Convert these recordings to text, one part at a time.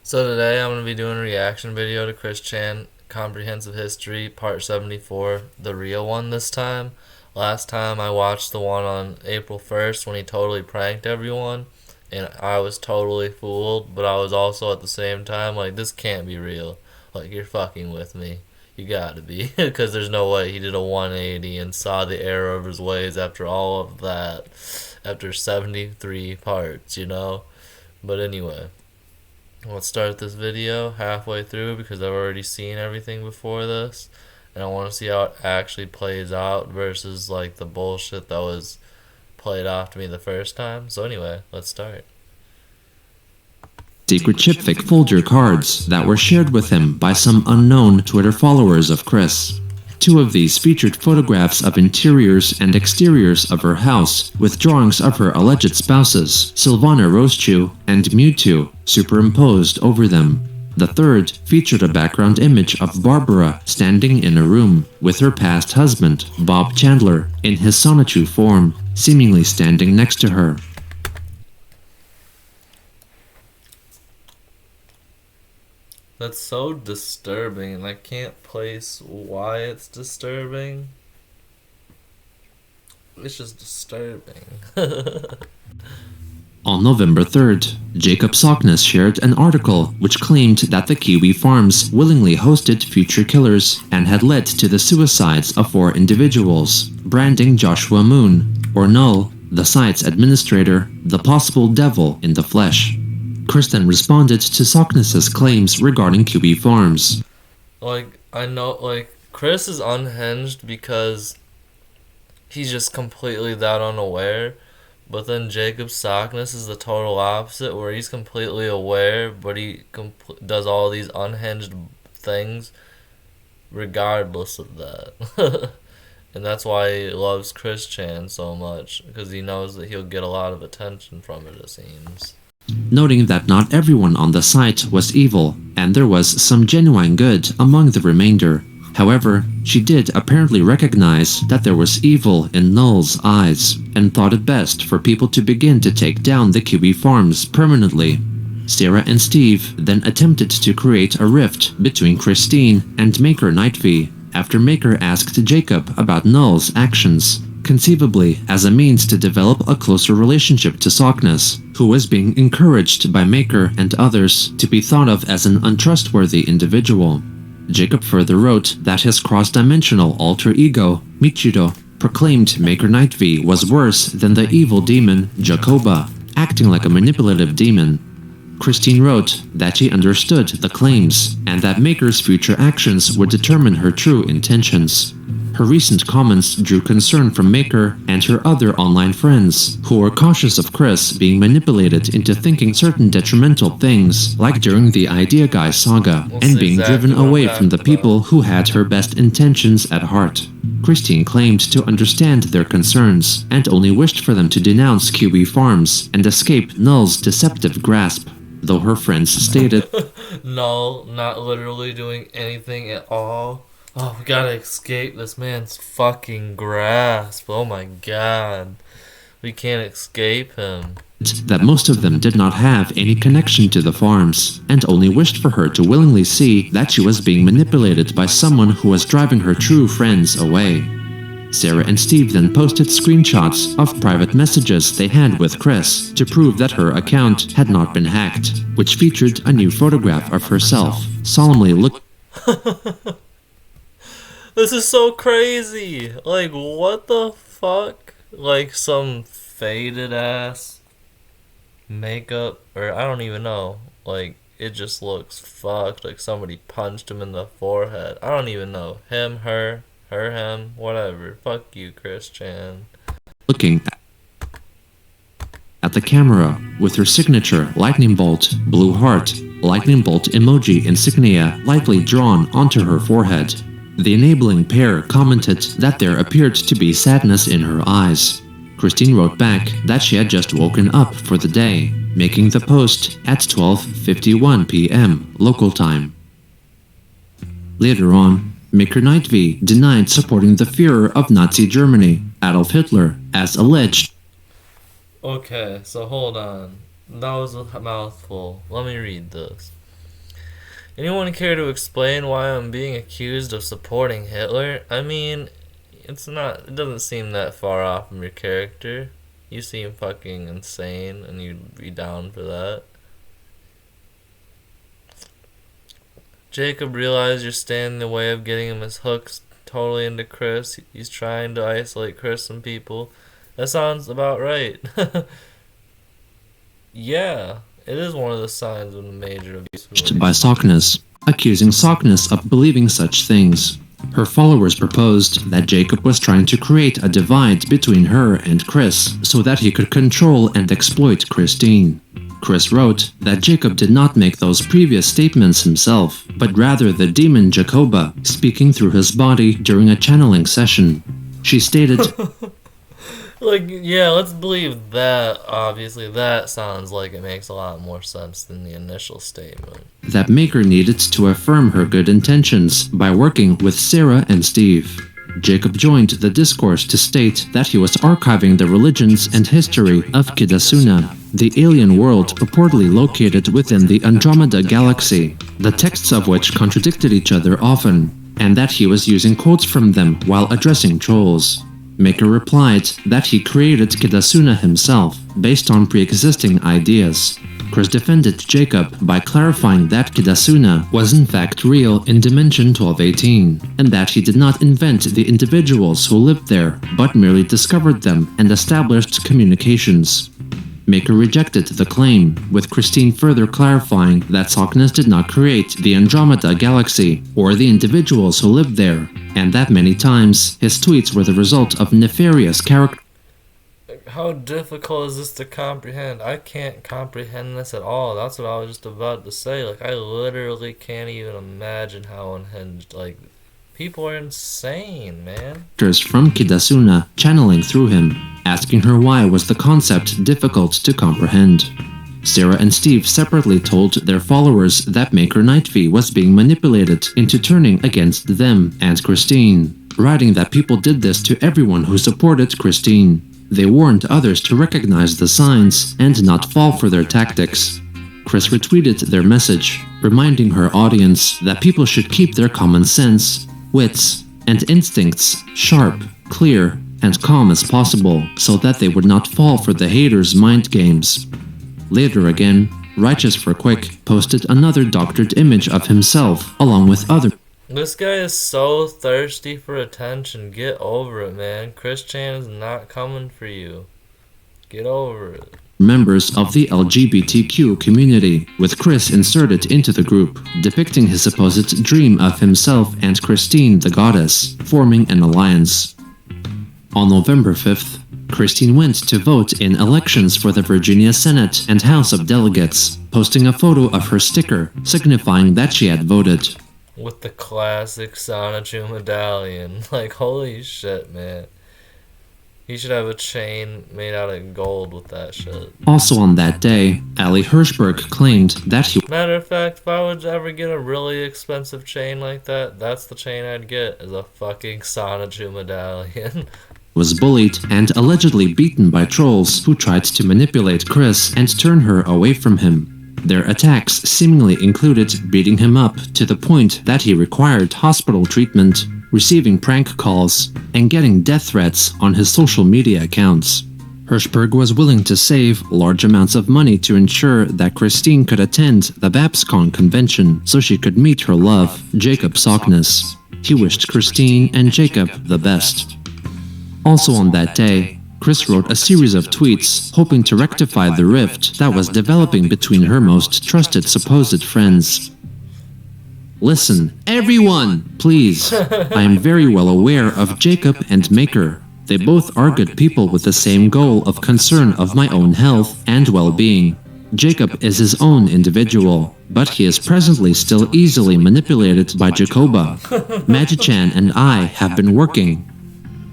So today I'm going to be doing a reaction video to Chris Chan Comprehensive History Part 74, the real one this time. Last time I watched the one on April 1st when he totally pranked everyone, and I was totally fooled, but I was also at the same time like, this can't be real. Like, you're fucking with me. You gotta be, because there's no way he did a 180 and saw the error of his ways after all of that, after 73 parts, you know? But anyway. Let's start this video halfway through because I've already seen everything before this, and I want to see how it actually plays out versus like the bullshit that was played off to me the first time. So anyway, let's start. Secret chipfic folder cards that were shared with him by some unknown Twitter followers of Chris. Two of these featured photographs of interiors and exteriors of her house, with drawings of her alleged spouses, Sylvana Rosechew and Mewtwo, superimposed over them. The third featured a background image of Barbara standing in a room with her past husband, Bob Chandler, in his Sonichu form, seemingly standing next to her. That's so disturbing, and I can't place why it's disturbing. It's just disturbing. On November 3rd, Jacob Sockness shared an article which claimed that the Kiwi Farms willingly hosted future killers and had led to the suicides of 4 individuals, branding Joshua Moon, or Null, the site's administrator, the possible devil in the flesh. Kristen responded to Sockness's claims regarding Kiwi Farms. I know, Chris is unhinged because he's just completely that unaware. But then Jacob Sockness is the total opposite, where he's completely aware, but he does all these unhinged things regardless of that. And that's why he loves Chris Chan so much, because he knows that he'll get a lot of attention from it, it seems. Noting that not everyone on the site was evil, and there was some genuine good among the remainder. However, she did apparently recognize that there was evil in Null's eyes, and thought it best for people to begin to take down the Kiwi Farms permanently. Sarah and Steve then attempted to create a rift between Christine and Maker Nightv, after Maker asked Jacob about Null's actions, conceivably as a means to develop a closer relationship to Sockness, who was being encouraged by Maker and others to be thought of as an untrustworthy individual. Jacob further wrote that his cross-dimensional alter ego, Michiru, proclaimed Maker Nightv was worse than the evil demon, Jacoba, acting like a manipulative demon. Christine wrote that she understood the claims, and that Maker's future actions would determine her true intentions. Her recent comments drew concern from Maker and her other online friends, who were cautious of Chris being manipulated into thinking certain detrimental things, like during the Idea Guy saga, and being driven away from the people who had her best intentions at heart. Christine claimed to understand their concerns, and only wished for them to denounce Kiwi Farms and escape Null's deceptive grasp, though her friends stated, Null not literally doing anything at all. Oh, we gotta escape this man's fucking grasp. Oh my god. We can't escape him. That most of them did not have any connection to the farms, and only wished for her to willingly see that she was being manipulated by someone who was driving her true friends away. Sarah and Steve then posted screenshots of private messages they had with Chris to prove that her account had not been hacked, which featured a new photograph of herself, solemnly looking. This is so crazy. Like, what the fuck? Like some faded ass makeup, or I don't even know. Like, it just looks fucked. Like somebody punched him in the forehead. I don't even know. Him, her, him, whatever. Fuck you, Chris Chan. Looking at the camera with her signature lightning bolt, blue heart, lightning bolt emoji insignia lightly drawn onto her forehead. The enabling pair commented that there appeared to be sadness in her eyes. Christine wrote back that she had just woken up for the day, making the post at 12:51 p.m. local time. Later on, Maker Nightv denied supporting the Führer of Nazi Germany, Adolf Hitler, as alleged. Okay, so hold on. That was a mouthful. Let me read this. Anyone care to explain why I'm being accused of supporting Hitler? I mean, it doesn't seem that far off from your character. You seem fucking insane and you'd be down for that. Jacob realized you're standing in the way of getting him his hooks totally into Chris. He's trying to isolate Chris from people. That sounds about right. Yeah, it is one of the signs of a major abuse by Sockness, accusing Sockness of believing such things. Her followers proposed that Jacob was trying to create a divide between her and Chris so that he could control and exploit Christine. Chris wrote that Jacob did not make those previous statements himself, but rather the demon Jacoba, speaking through his body during a channeling session. She stated, Like, yeah, let's believe that. Obviously, that sounds like it makes a lot more sense than the initial statement. that Maker needed to affirm her good intentions by working with Sarah and Steve. Jacob joined the discourse to state that he was archiving the religions and history of Kidasuna, the alien world purportedly located within the Andromeda Galaxy, the texts of which contradicted each other often, and that he was using quotes from them while addressing trolls. Maker replied that he created Kidasuna himself, based on pre-existing ideas. Chris defended Jacob by clarifying that Kidasuna was in fact real in Dimension 1218, and that he did not invent the individuals who lived there, but merely discovered them and established communications. Maker rejected the claim, with Christine further clarifying that Sockness did not create the Andromeda Galaxy or the individuals who lived there, and that many times his tweets were the result of nefarious characters. How difficult is this to comprehend? I can't comprehend this at all. That's what I was just about to say. Like, I literally can't even imagine how unhinged, like, people are insane, man. From Kidasuna channeling through him, asking her why was the concept difficult to comprehend. Sarah and Steve separately told their followers that Maker Nightfee was being manipulated into turning against them and Christine, writing that people did this to everyone who supported Christine. They warned others to recognize the signs and not fall for their tactics. Chris retweeted their message, reminding her audience that people should keep their common sense, wits, and instincts sharp, clear, and calm as possible so that they would not fall for the haters' mind games. Later again, Righteous for Quick posted another doctored image of himself along with other. This guy is so thirsty for attention. Get over it, man. Chris Chan is not coming for you. Get over it. Members of the LGBTQ community, with Chris inserted into the group, depicting his supposed dream of himself and Christine the goddess, forming an alliance. On November 5th, Christine went to vote in elections for the Virginia Senate and House of Delegates, posting a photo of her sticker, signifying that she had voted. With the classic Sonichu medallion. Like, holy shit, man. He should have a chain made out of gold with that shit. Also on that day, Ali Hirschberg claimed that he Matter of fact, if I would ever get a really expensive chain like that, that's the chain I'd get, is a fucking Sonichu medallion. was bullied and allegedly beaten by trolls who tried to manipulate Chris and turn her away from him. Their attacks seemingly included beating him up to the point that he required hospital treatment, receiving prank calls, and getting death threats on his social media accounts. Hirschberg was willing to save large amounts of money to ensure that Christine could attend the BabsCon convention so she could meet her love, Jacob Sockness. He wished Christine and Jacob the best. Also on that day, Chris wrote a series of tweets hoping to rectify the rift that was developing between her most trusted supposed friends. Listen, everyone, please. I am very well aware of Jacob and Maker. They both are good people with the same goal of concern of my own health and well-being. Jacob is his own individual, but he is presently still easily manipulated by Jacoba. Magichan and I have been working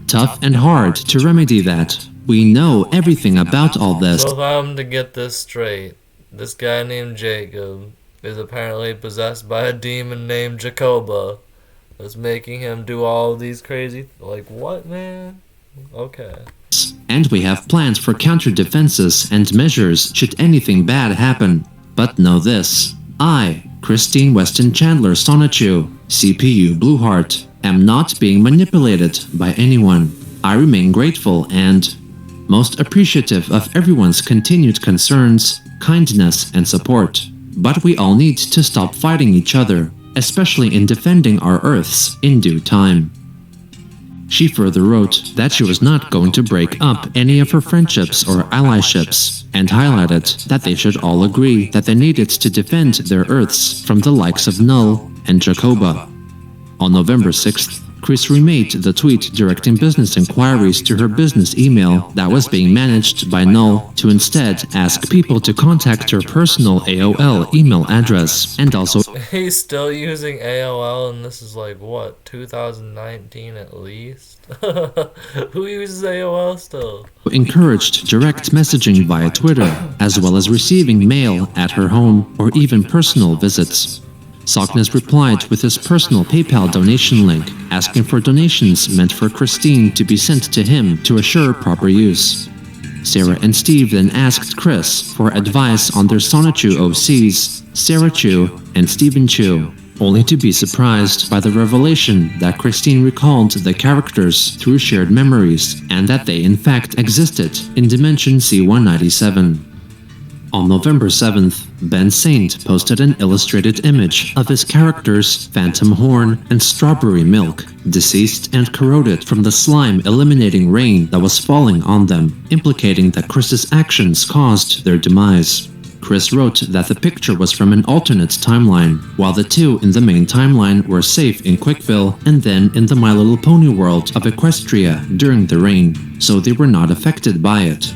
tough and hard to remedy that. We know everything about all this. So if I'm to get this straight, this guy named Jacob is apparently possessed by a demon named Jacoba that's making him do all these crazy... Like, what, man? Okay. And we have plans for counter-defenses and measures should anything bad happen. But know this. I, Christine Weston Chandler Sonichu, CPU Blueheart, am not being manipulated by anyone. I remain grateful and most appreciative of everyone's continued concerns, kindness, and support. But we all need to stop fighting each other, especially in defending our Earths in due time. She further wrote that she was not going to break up any of her friendships or allyships, and highlighted that they should all agree that they needed to defend their Earths from the likes of Null and Jacoba. On November 6th, Chris remade the tweet directing business inquiries to her business email that was being managed by Null to instead ask people to contact her personal AOL email address, and also He's still using AOL, and this is like, what, 2019 at least? Who uses AOL still? encouraged direct messaging via Twitter, as well as receiving mail at her home or even personal visits. Sockness replied with his personal PayPal donation link, asking for donations meant for Christine to be sent to him to assure proper use. Sarah and Steve then asked Chris for advice on their Sonichu OCs, Sarah Chu and Stephen Chu, only to be surprised by the revelation that Christine recalled the characters through shared memories and that they in fact existed in Dimension C-197. On November 7th, Ben Saint posted an illustrated image of his characters Phantom Horn and Strawberry Milk, deceased and corroded from the slime eliminating rain that was falling on them, implicating that Chris's actions caused their demise. Chris wrote that the picture was from an alternate timeline, while the two in the main timeline were safe in Quickville and then in the My Little Pony world of Equestria during the rain, so they were not affected by it.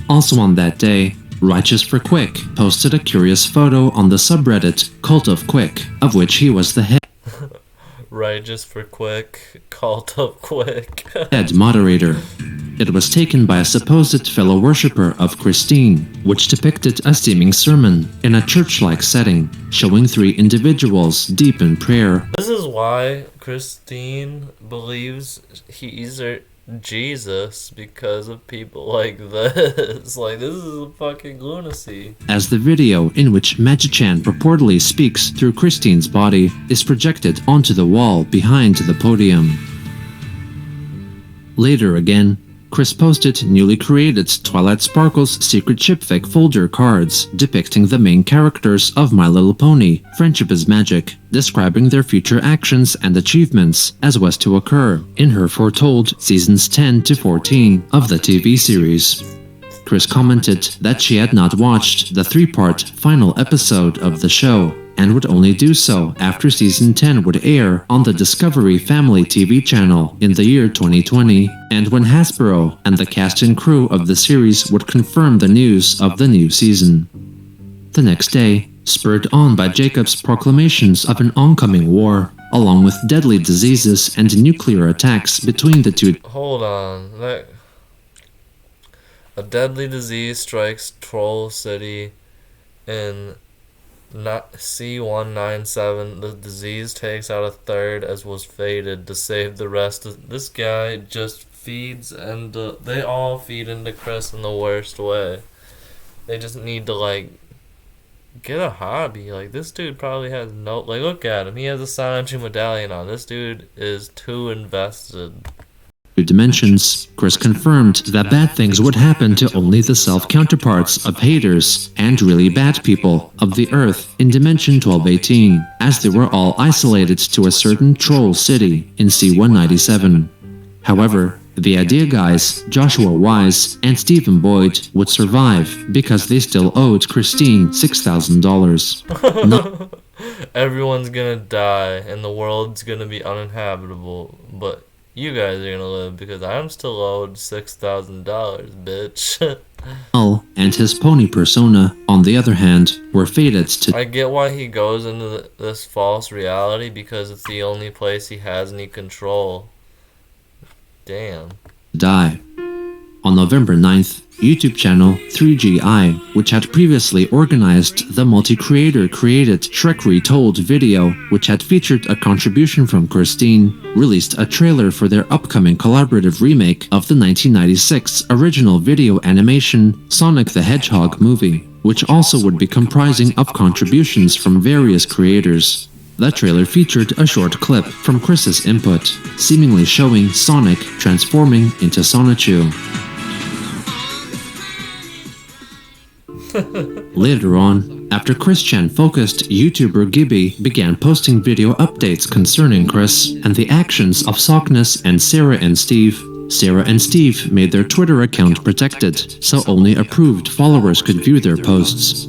Also on that day, Righteous for Quick posted a curious photo on the subreddit Cult of Quick, of which he was the Righteous for Quick, Cult of Quick. head moderator. It was taken by a supposed fellow worshipper of Christine, which depicted a seeming sermon in a church-like setting, showing three individuals deep in prayer. This is why Christine believes he's her Jesus, because of people like this. Like, this is fucking lunacy. As the video in which Magi-chan purportedly speaks through Christine's body is projected onto the wall behind the podium. Later again, Chris posted newly created Twilight Sparkle's secret chipfic folder cards depicting the main characters of My Little Pony, Friendship is Magic, describing their future actions and achievements as was to occur in her foretold seasons 10 to 14 of the TV series. Chris commented that she had not watched the three-part final episode of the show and would only do so after season 10 would air on the Discovery Family TV channel in the year 2020, and when Hasbro and the cast and crew of the series would confirm the news of the new season. The next day, spurred on by Jacob's proclamations of an oncoming war, along with deadly diseases and nuclear attacks between the two. Hold on. A deadly disease strikes Troll City in C-197. The disease takes out a third as was fated to save the rest. This guy just feeds, and they all feed into Chris in the worst way. They just need to, like, get a hobby. Like, this dude probably has no... Like, look at him. He has a Sonichu medallion on. This dude is too invested. Dimensions, Chris confirmed that bad things would happen to only the self-counterparts of haters and really bad people of the Earth in Dimension 1218, as they were all isolated to a certain troll city in C-197. However, the idea guys, Joshua Wise and Stephen Boyd, would survive because they still owed Christine $6,000. Everyone's gonna die and the world's gonna be uninhabitable, but you guys are gonna live because I'm still owed $6,000, bitch. Null and his pony persona, on the other hand, were fated to... I get why he goes into this false reality, because it's the only place he has any control. Damn. die. On November 9th, YouTube channel 3GI, which had previously organized the multi-creator created Shrek Retold video, which had featured a contribution from Christine, released a trailer for their upcoming collaborative remake of the 1996 original video animation Sonic the Hedgehog movie, which also would be comprising of contributions from various creators. That trailer featured a short clip from Chris's input, seemingly showing Sonic transforming into Sonichu. Later on, after Chris Chan-focused, YouTuber Gibby began posting video updates concerning Chris and the actions of Sockness and Sarah and Steve. Sarah and Steve made their Twitter account protected, so only approved followers could view their posts.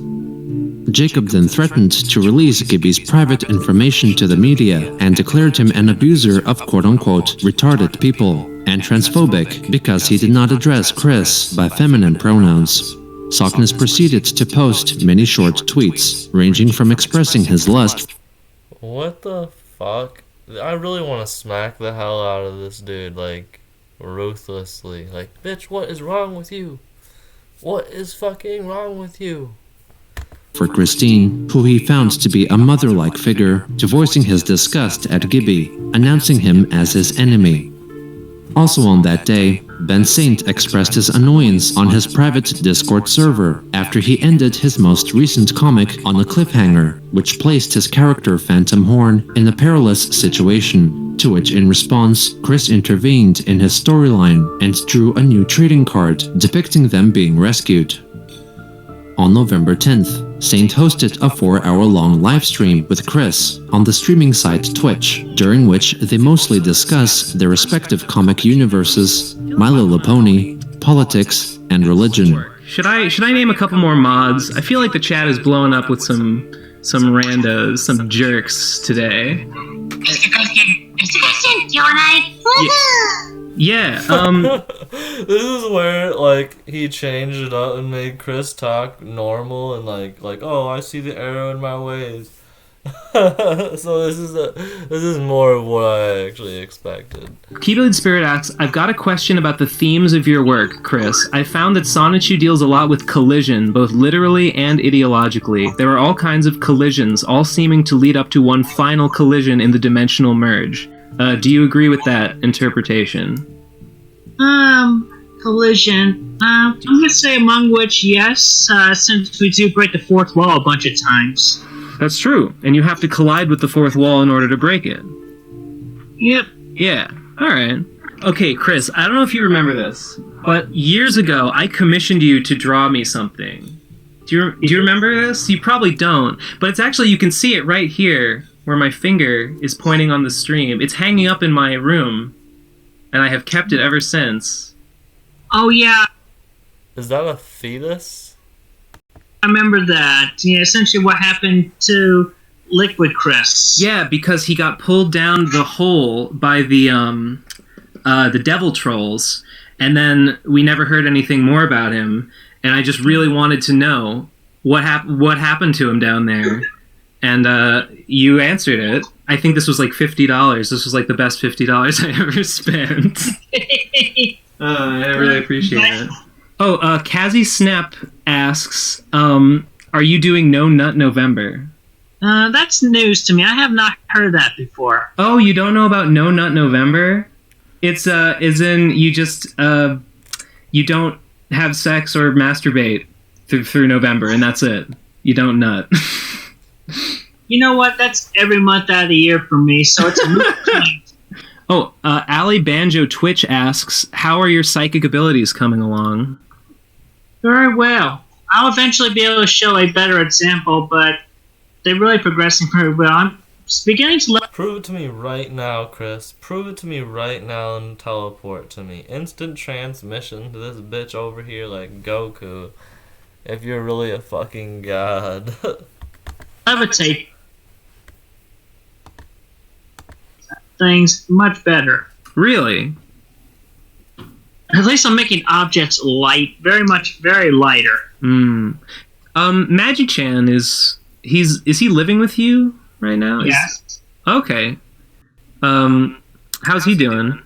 Jacob then threatened to release Gibby's private information to the media and declared him an abuser of quote-unquote retarded people and transphobic because he did not address Chris by feminine pronouns. Sockness proceeded to post many short tweets, ranging from expressing his lust. What the fuck? I really want to smack the hell out of this dude, like, ruthlessly. Like, bitch, what is wrong with you? What is fucking wrong with you? For Christine, who he found to be a mother-like figure, to voicing his disgust at Gibby, announcing him as his enemy. Also on that day, Ben Saint expressed his annoyance on his private Discord server after he ended his most recent comic on a cliffhanger, which placed his character Phantom Horn in a perilous situation, to which in response, Chris intervened in his storyline and drew a new trading card depicting them being rescued. On November 10th, Saint hosted a 4-hour-long livestream with Chris on the streaming site Twitch, during which they mostly discuss their respective comic universes, My Little Pony, politics, and religion. Should I name a couple more mods? I feel like the chat is blowing up with some randos, some jerks today. Mr. Christian, do you wanna? Yeah, This is where, like, he changed it up and made Chris talk normal and like, oh, I see the arrow in my ways. So this is more of what I actually expected. Ketoid Spirit asks, I've got a question about the themes of your work, Chris. I found that Sonichu deals a lot with collision, both literally and ideologically. There are all kinds of collisions, all seeming to lead up to one final collision in the dimensional merge. Do you agree with that interpretation? Collision. I'm gonna say among which, yes, since we do break the fourth wall a bunch of times. That's true, and you have to collide with the fourth wall in order to break it. Yep. Yeah, alright. Okay, Chris, I don't know if you remember this, but years ago, I commissioned you to draw me something. Do you remember this? You probably don't, but it's actually, you can see it right here, where my finger is pointing on the stream. It's hanging up in my room, and I have kept it ever since. Oh, yeah. Is that a fetus? I remember that. Yeah, essentially what happened to Liquid Chris. Yeah, because he got pulled down the hole by the devil trolls, and then we never heard anything more about him, and I just really wanted to know what happened to him down there. And you answered it. I think this was like $50. This was like the best $50 I ever spent. I really appreciate it. Oh, Kazi Snap asks, are you doing No Nut November? That's news to me. I have not heard that before. Oh, you don't know about No Nut November? It's is in you just you don't have sex or masturbate through November, and that's it. You don't nut. You know what? That's every month out of the year for me, so it's a moot point. Oh, Ali Banjo Twitch asks, how are your psychic abilities coming along? Very well. I'll eventually be able to show a better example, but they're really progressing very well. I'm beginning to Prove it to me right now, Chris. Prove it to me right now and teleport to me. Instant transmission to this bitch over here like Goku. If you're really a fucking god. levitate things much better. Really? At least I'm making objects light, very lighter. Magi-chan is he living with you right now? Yes. Okay. How's he doing?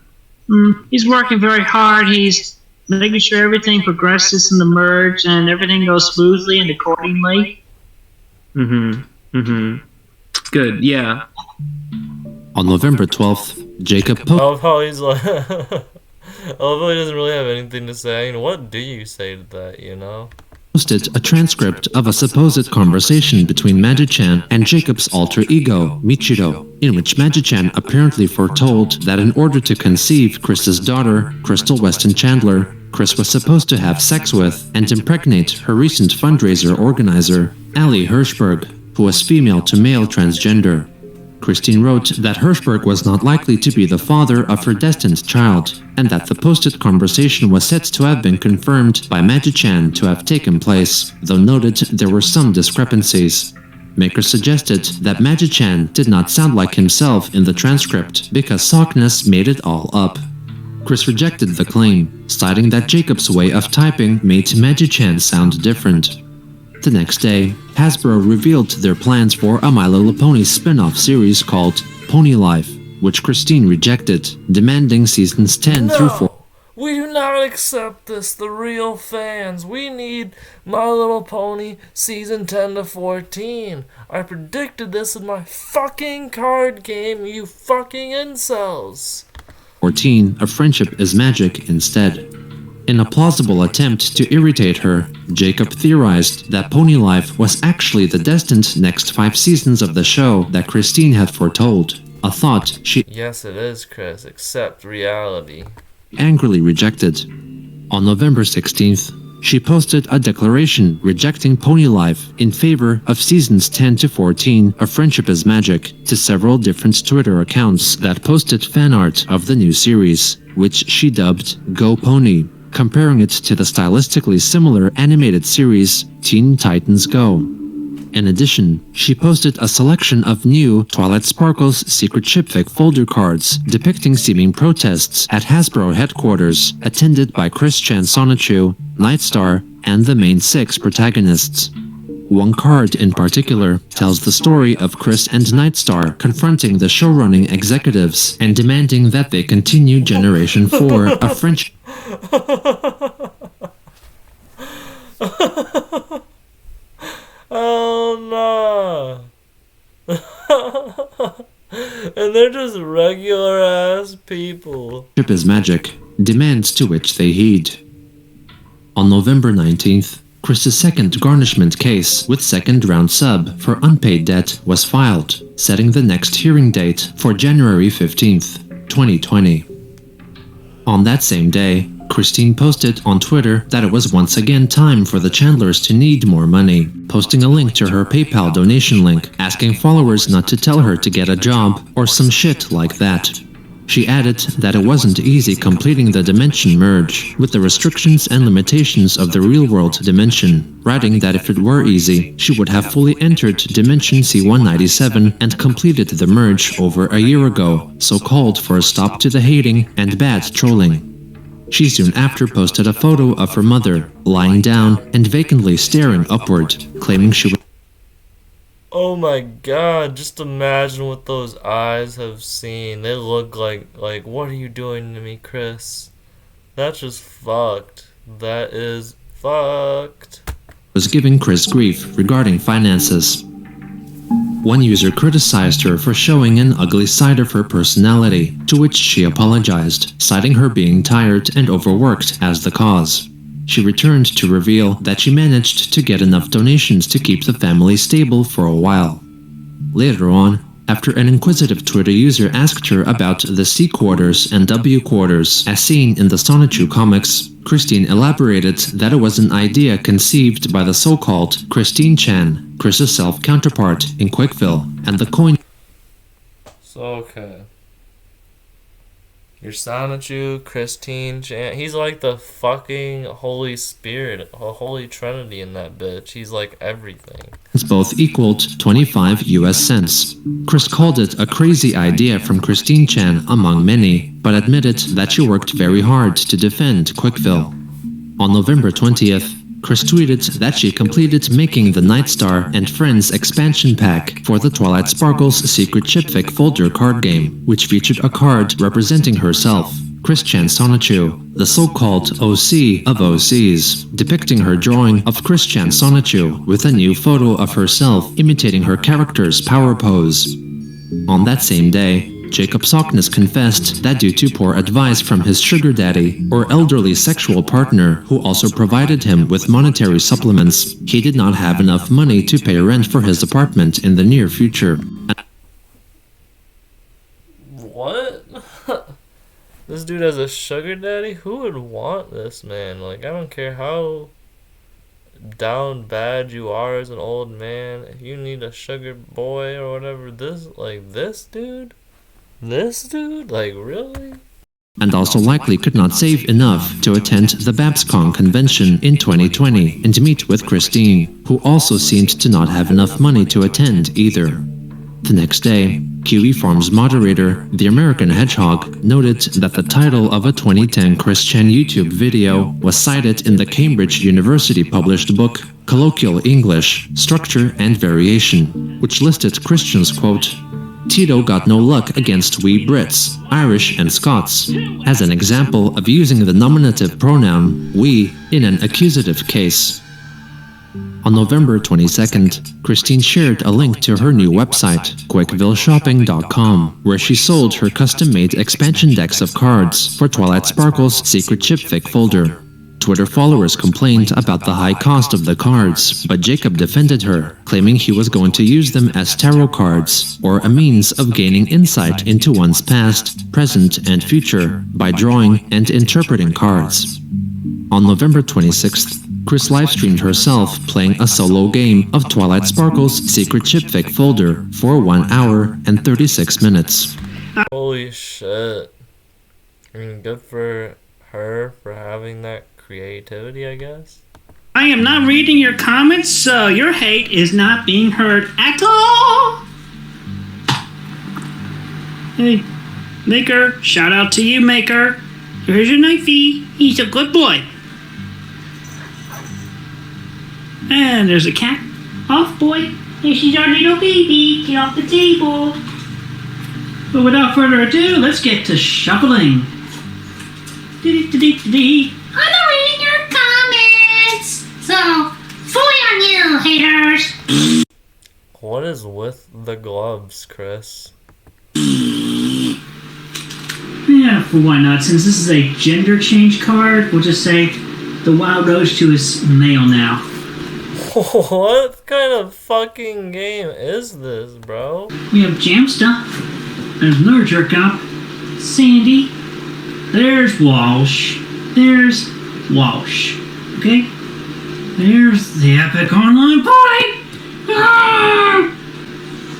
He's working very hard. He's making sure everything progresses in the merge and everything goes smoothly and accordingly. Good, yeah. On November 12th, Jacob I love how he's like I love how he doesn't really have anything to say. What do you say to that, you know? posted a transcript of a supposed conversation between Magi-chan and Jacob's alter ego, Michiro, in which Magi-chan apparently foretold that in order to conceive Chris's daughter, Crystal Weston Chandler, Chris was supposed to have sex with and impregnate her recent fundraiser organizer, Allie Hirschberg, who was female to male transgender. Christine wrote that Hirschberg was not likely to be the father of her destined child, and that the posted conversation was said to have been confirmed by Magi-chan to have taken place, though noted there were some discrepancies. Makers suggested that Magi-chan did not sound like himself in the transcript because Sockness made it all up. Chris rejected the claim, citing that Jacob's way of typing made Magi-chan sound different. The next day, Hasbro revealed their plans for a My Little Pony spin-off series called Pony Life, which Christine rejected, demanding seasons 10 through 4. We do not accept this, the real fans. We need My Little Pony season 10 to 14. I predicted this in my fucking card game, you fucking incels. 14, A Friendship is Magic instead. In a plausible attempt to irritate her, Jacob theorized that Pony Life was actually the destined next 5 seasons of the show that Christine had foretold, a thought she Yes, it is, Chris. Accept reality. angrily rejected. On November 16th, she posted a declaration rejecting Pony Life in favor of seasons 10 to 14 of Friendship is Magic to several different Twitter accounts that posted fan art of the new series, which she dubbed Go Pony, comparing it to the stylistically similar animated series Teen Titans Go. In addition, she posted a selection of new Twilight Sparkle's secret shipfic folder cards depicting seeming protests at Hasbro headquarters, attended by Chris-chan Sonichu, Nightstar, and the main 6 protagonists. One card in particular tells the story of Chris and Nightstar confronting the showrunning executives and demanding that they continue Generation 4, a French Oh no. And they're just regular ass people. Friendship is Magic, demands to which they heed. On November 19th, Chris's second garnishment case with second round sub for unpaid debt was filed, setting the next hearing date for January 15th, 2020. On that same day, Christine posted on Twitter that it was once again time for the Chandlers to need more money, posting a link to her PayPal donation link, asking followers not to tell her to get a job or some shit like that. She added that it wasn't easy completing the dimension merge with the restrictions and limitations of the real-world dimension, writing that if it were easy, she would have fully entered Dimension C197 and completed the merge over a year ago, so called for a stop to the hating and bad trolling. She soon after posted a photo of her mother, lying down and vacantly staring upward, claiming she was Oh my god, just imagine what those eyes have seen. They look like, what are you doing to me, Chris? That's just fucked. That is fucked. giving Chris grief regarding finances. One user criticized her for showing an ugly side of her personality, to which she apologized, citing her being tired and overworked as the cause. She returned to reveal that she managed to get enough donations to keep the family stable for a while. Later on, after an inquisitive Twitter user asked her about the C quarters and W quarters as seen in the Sonichu comics, Christine elaborated that it was an idea conceived by the so-called Christine Chan, Chris's self-counterpart in Quickville, and the coin. So, okay. Your Sonichu, Christine, he's like the fucking Holy Spirit, a Holy Trinity in that bitch. He's like everything. Both equaled 25 US cents. Chris called it a crazy idea from Christine Chan among many, but admitted that she worked very hard to defend Quickville. On November 20th, Chris tweeted that she completed making the Nightstar and Friends expansion pack for the Twilight Sparkle's secret shipfic folder card game, which featured a card representing herself, Chris-chan Sonichu, the so-called OC of OCs, depicting her drawing of Chris-chan Sonichu with a new photo of herself imitating her character's power pose. On that same day, Jacob Sockness confessed that due to poor advice from his sugar daddy or elderly sexual partner who also provided him with monetary supplements, he did not have enough money to pay rent for his apartment in the near future. What? This dude has a sugar daddy? Who would want this man? Like, I don't care how down bad you are as an old man. If you need a sugar boy or whatever, this dude? This dude? Like, really? And also likely could not save enough to attend the BabsCon convention in 2020 and meet with Christine, who also seemed to not have enough money to attend either. The next day, QE Farm's moderator, the American Hedgehog, noted that the title of a 2010 Chris Chan YouTube video was cited in the Cambridge University published book Colloquial English, Structure and Variation, which listed Christian's quote, "Tito got no luck against we Brits, Irish and Scots," as an example of using the nominative pronoun we in an accusative case. On November 22nd, Christine shared a link to her new website, quickvilleshopping.com, where she sold her custom-made expansion decks of cards for Twilight Sparkle's secret chipfic folder. Twitter followers complained about the high cost of the cards, but Jacob defended her, claiming he was going to use them as tarot cards, or a means of gaining insight into one's past, present, and future by drawing and interpreting cards. On November 26th, Chris livestreamed herself playing a solo game of Twilight Sparkle's secret chipfic folder for 1 hour and 36 minutes. Holy shit. I mean, good for her for having that creativity, I guess. I am not reading your comments, so your hate is not being heard at all. Hey, Maker, shout out to you, Maker. Here's your knifey. He's a good boy. And there's a cat. Off, boy. There she's our little baby. Get off the table. But without further ado, let's get to shuffling. I'm not reading your comments. So, fully on you, haters. What is with the gloves, Chris? Yeah, for why not? Since this is a gender change card, we'll just say the Wild Rose 2 is male now. What kind of fucking game is this, bro? We have Jamsta. There's another jerk up. Sandy. There's Walsh. There's Walsh. Okay? There's the epic online party.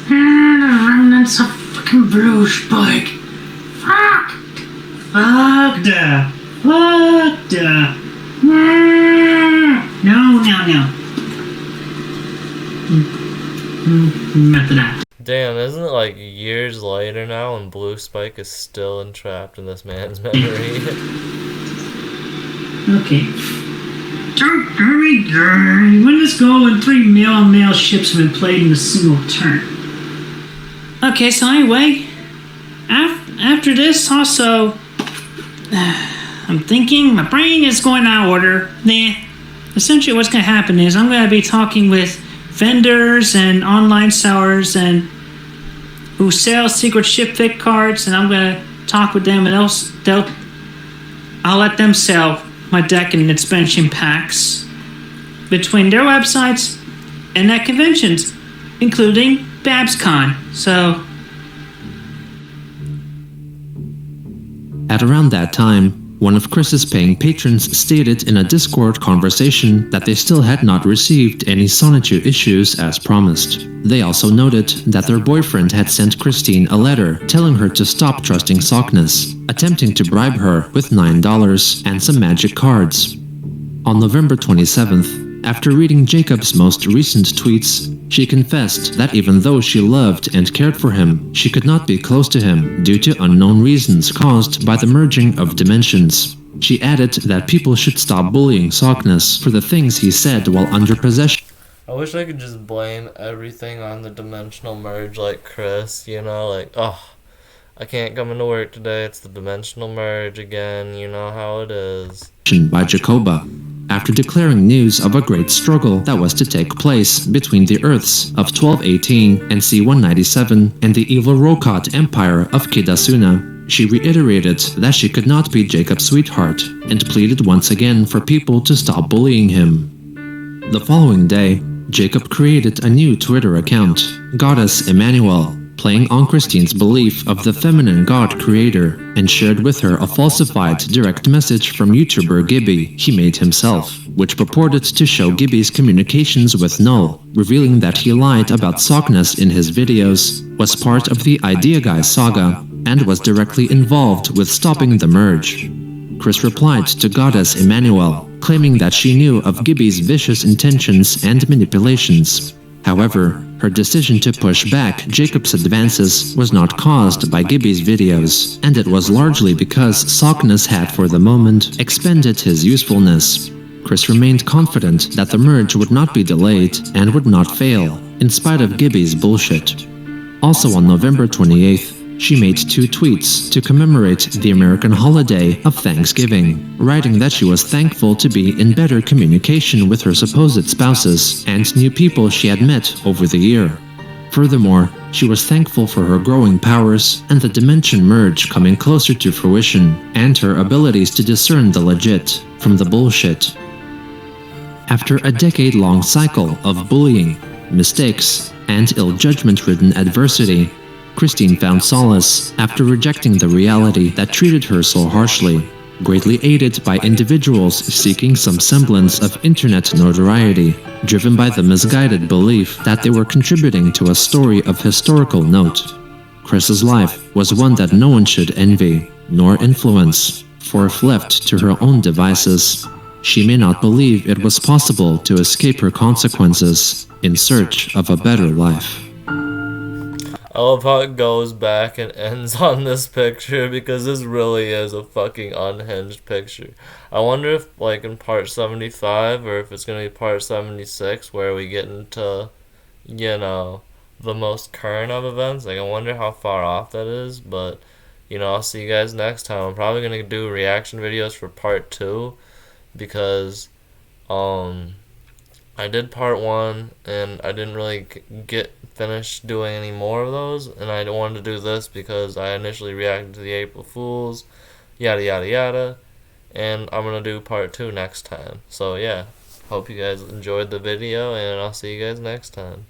The remnants of fucking Bruges, Spike. Fuck. Fuck da. Fuck da. No. Method act. Damn, isn't it like years later now and Blue Spike is still entrapped in this man's memory? Okay. When this goal and 3 male ships have been played in a single turn. Okay, so anyway, after this also, I'm thinking my brain is going out of order. Essentially what's going to happen is I'm going to be talking with vendors and online sellers and who sell secret shipfic cards, and I'm going to talk with them, and I'll let them sell my deck and expansion packs between their websites and at conventions, including BabsCon. So At around that time, one of Chris's paying patrons stated in a Discord conversation that they still had not received any Sonichu issues as promised. They also noted that their boyfriend had sent Christine a letter telling her to stop trusting Sockness, attempting to bribe her with $9 and some magic cards. On November 27th, after reading Jacob's most recent tweets, she confessed that even though she loved and cared for him, she could not be close to him due to unknown reasons caused by the merging of dimensions. She added that people should stop bullying Sockness for the things he said while under possession. I wish I could just blame everything on the dimensional merge like Chris, you know, like, oh, I can't come into work today, it's the dimensional merge again, you know how it is. By Jacoba. after declaring news of a great struggle that was to take place between the Earths of 1218 and C-197 and the evil Rokat Empire of Kidasuna. She reiterated that she could not be Jacob's sweetheart and pleaded once again for people to stop bullying him. The following day, Jacob created a new Twitter account, Goddess Emmanuel, playing on Christine's belief of the feminine god creator, and shared with her a falsified direct message from YouTuber Gibby he made himself, which purported to show Gibby's communications with Null, revealing that he lied about Sockness in his videos, was part of the Idea Guy saga, and was directly involved with stopping the merge. Chris replied to Goddess Emmanuel, claiming that she knew of Gibby's vicious intentions and manipulations. However, her decision to push back Jacob's advances was not caused by Gibby's videos, and it was largely because Sockness had for the moment expended his usefulness. Chris remained confident that the merge would not be delayed and would not fail, in spite of Gibby's bullshit. Also on November 28th, she made 2 tweets to commemorate the American holiday of Thanksgiving, writing that she was thankful to be in better communication with her supposed spouses and new people she had met over the year. Furthermore, she was thankful for her growing powers and the dimension merge coming closer to fruition, and her abilities to discern the legit from the bullshit. After a decade-long cycle of bullying, mistakes, and ill-judgment-ridden adversity, Christine found solace after rejecting the reality that treated her so harshly, greatly aided by individuals seeking some semblance of internet notoriety, driven by the misguided belief that they were contributing to a story of historical note. Chris's life was one that no one should envy, nor influence, for if left to her own devices, she may not believe it was possible to escape her consequences in search of a better life. I love how it goes back and ends on this picture, because this really is a fucking unhinged picture. I wonder if, like, in part 75, or if it's gonna be part 76, where we get into, you know, the most current of events. Like, I wonder how far off that is, but, you know, I'll see you guys next time. I'm probably gonna do reaction videos for part 2, because, I did part 1, and I didn't really get finished doing any more of those, and I wanted to do this because I initially reacted to the April Fools, yada yada yada, and I'm gonna do part 2 next time. So yeah, hope you guys enjoyed the video, and I'll see you guys next time.